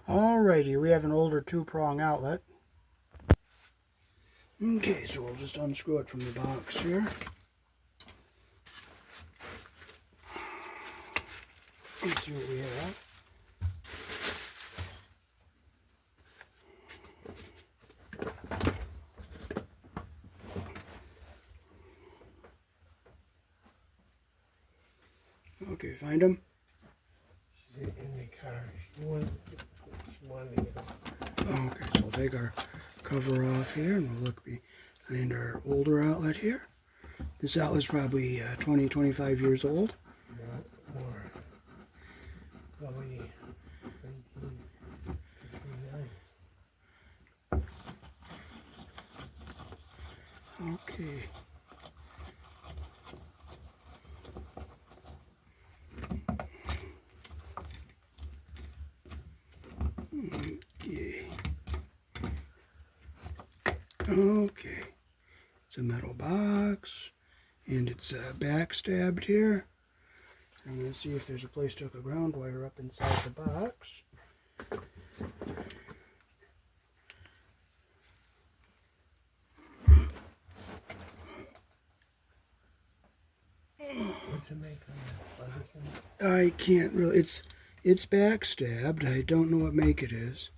Alrighty, we have an older 2-prong outlet. Okay, so we'll just unscrew it from the box here. Let's see what we have. Okay, find them? She's in the car. She wanted to get them. Okay, so we'll take our cover off here and we'll look behind our older outlet here. This outlet's probably 20, 25 years old. More. Probably 1959. Okay. Okay. It's a metal box, and it's backstabbed here. I'm going to see if there's a place to hook a ground wire up inside the box. What's it make on that other thing? I can't really, it's backstabbed. I don't know what make it is.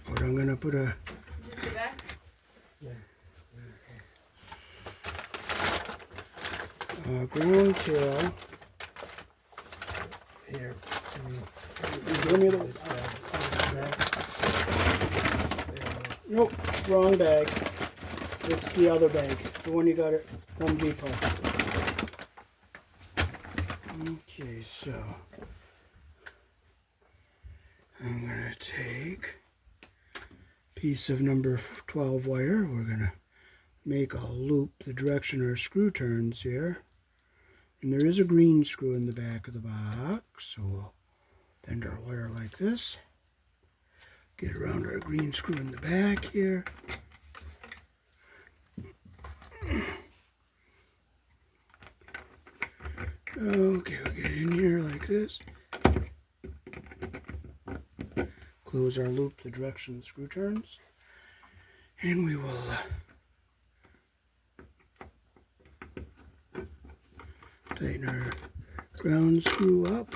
But I'm going to put a... Yeah. ground tail. Here. Give me the... Nope, wrong bag. It's the other bag, the one you got at Home Depot. Okay, so I'm going to take a piece of number 12 wire. We're going to make a loop the direction our screw turns here. And there is a green screw in the back of the box, so we'll bend our wire like this. Get around our green screw in the back here. Okay, we'll get in here like this. Close our loop the direction the screw turns. And we will tighten our ground screw up.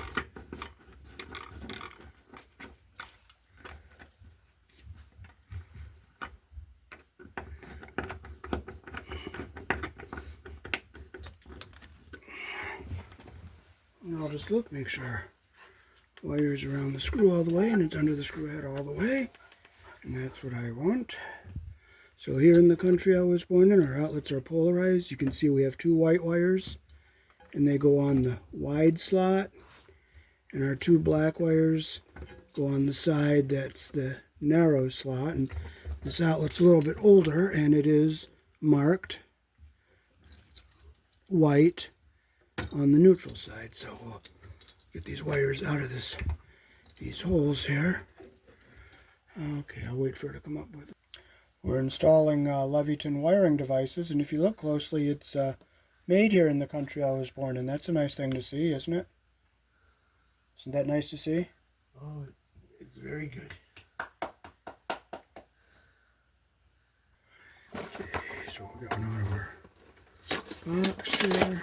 And I'll just look, make sure the wire's around the screw all the way and it's under the screw head all the way. And that's what I want. So here in the country I was born in, our outlets are polarized. You can see we have 2 white wires and they go on the wide slot. And our 2 black wires go on the side that's the narrow slot. And this outlet's a little bit older and it is marked white on the neutral side. So we'll get these wires out of these holes here. Okay, I'll wait for it to come up with it. We're installing Leviton wiring devices, and if you look closely, it's made here in the country I was born in. That's a nice thing to see, isn't it? Isn't that nice to see? Oh, it's very good. Okay, so we're going out of our box here.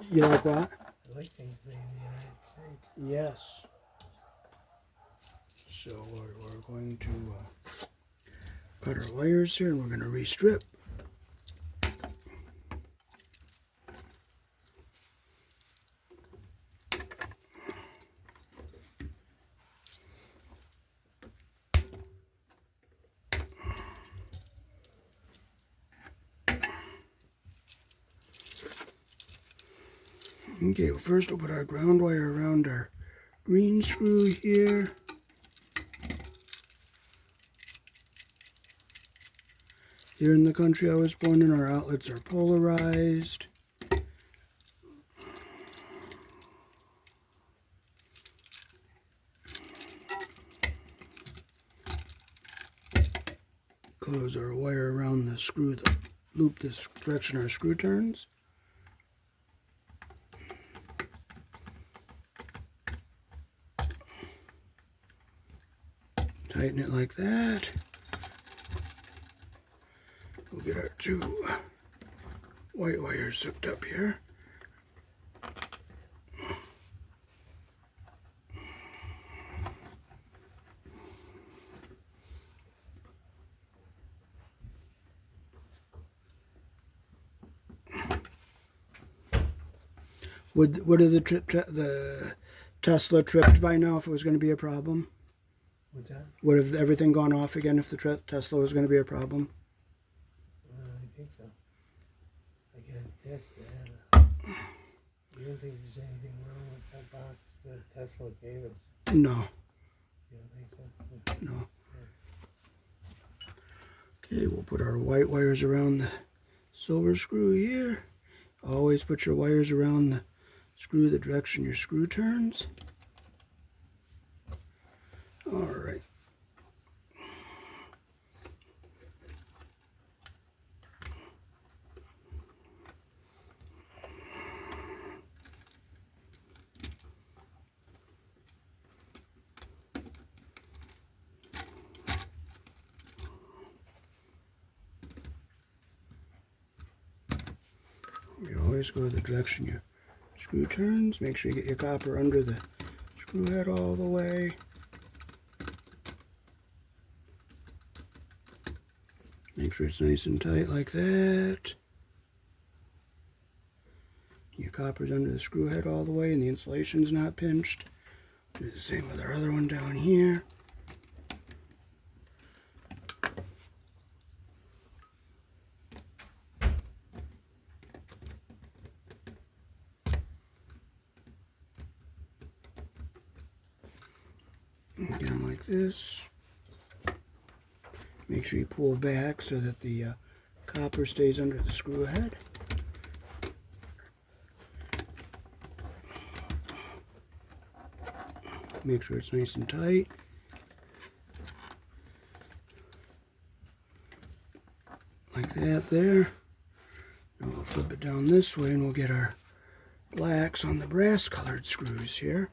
You like what? I like things made in the United States. Yes. So we're going to cut our wires here and we're going to restrip. Okay, well first we'll put our ground wire around our green screw here. Here in the country I was born in, our outlets are polarized. Close our wire around the screw that loop this direction our screw turns. Tighten it like that. We'll get our two white wires hooked up here. Would have the Tesla tripped by now if it was going to be a problem? What's that? Would have everything gone off again if the Tesla was going to be a problem? I think so. I gotta test that. You don't think there's anything wrong with that box that Tesla gave us? No. You don't think so? No. Okay, we'll put our white wires around the silver screw here. Always put your wires around the screw the direction your screw turns. All right. You always go the direction your screw turns. Make sure you get your copper under the screw head all the way. Make sure it's nice and tight like that. Your copper's under the screw head all the way and the insulation's not pinched. Do the same with our other one down here. Get them like this. Make sure you pull back so that the copper stays under the screw head. Make sure it's nice and tight. Like that there. Now we'll flip it down this way and we'll get our blacks on the brass colored screws here.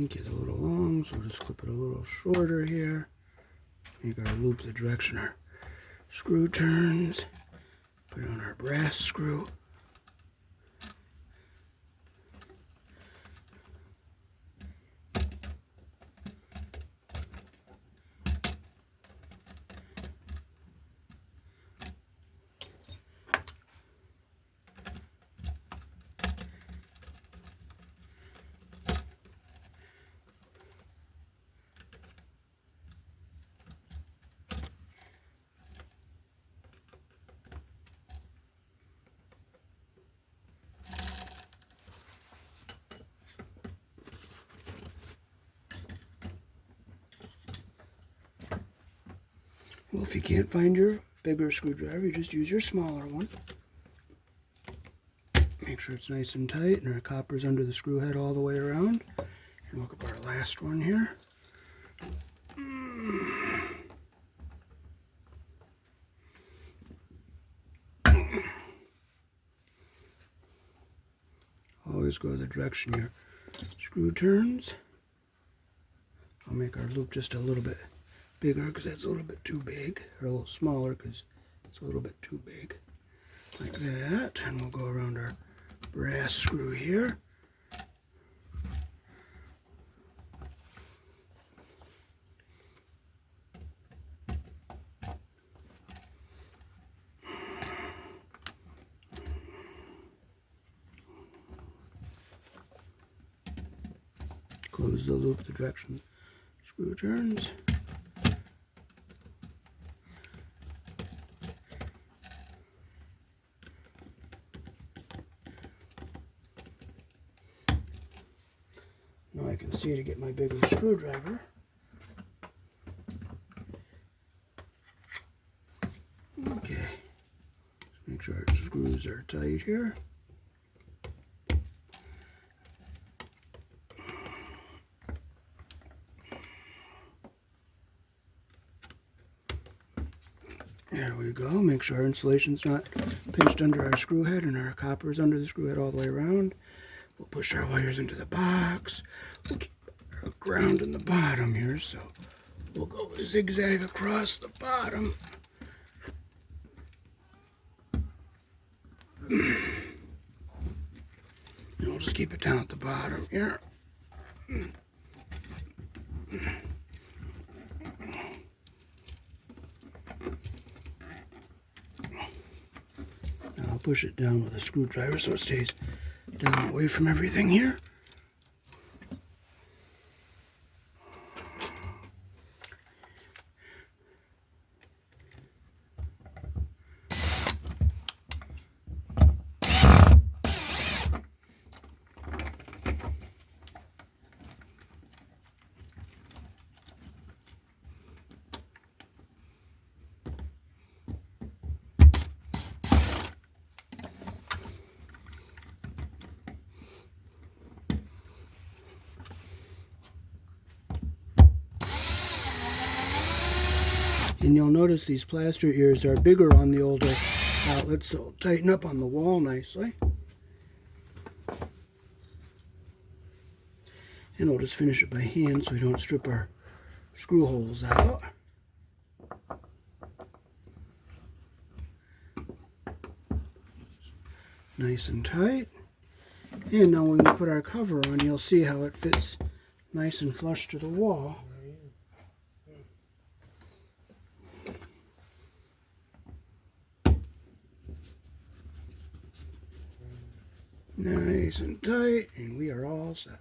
Get a little long, so we'll just clip it a little shorter here. You gotta loop the direction our screw turns. Put it on our brass screw. Well, if you can't find your bigger screwdriver, you just use your smaller one. Make sure it's nice and tight and our copper's under the screw head all the way around. And look up our last one here. Always go the direction your screw turns. I'll make our loop just a little bit bigger because that's a little bit too big, or a little smaller because it's a little bit too big. Like that, and we'll go around our brass screw here. Close the loop the direction screw turns. Now I can see to get my bigger screwdriver. Okay, make sure it's screws are tight here. There we go. Make sure our insulation's not pinched under our screw head and our copper's under the screw head all the way around. We'll push our wires into the box. We'll keep our ground in the bottom here, so we'll go zigzag across the bottom. And we'll just keep it down at the bottom here. Now I'll push it down with a screwdriver so it stays down away from everything here. And you'll notice these plaster ears are bigger on the older outlets, so it'll tighten up on the wall nicely. And we'll just finish it by hand so we don't strip our screw holes out. Nice and tight. And now when we put our cover on, you'll see how it fits nice and flush to the wall. Nice and tight, and we are all set.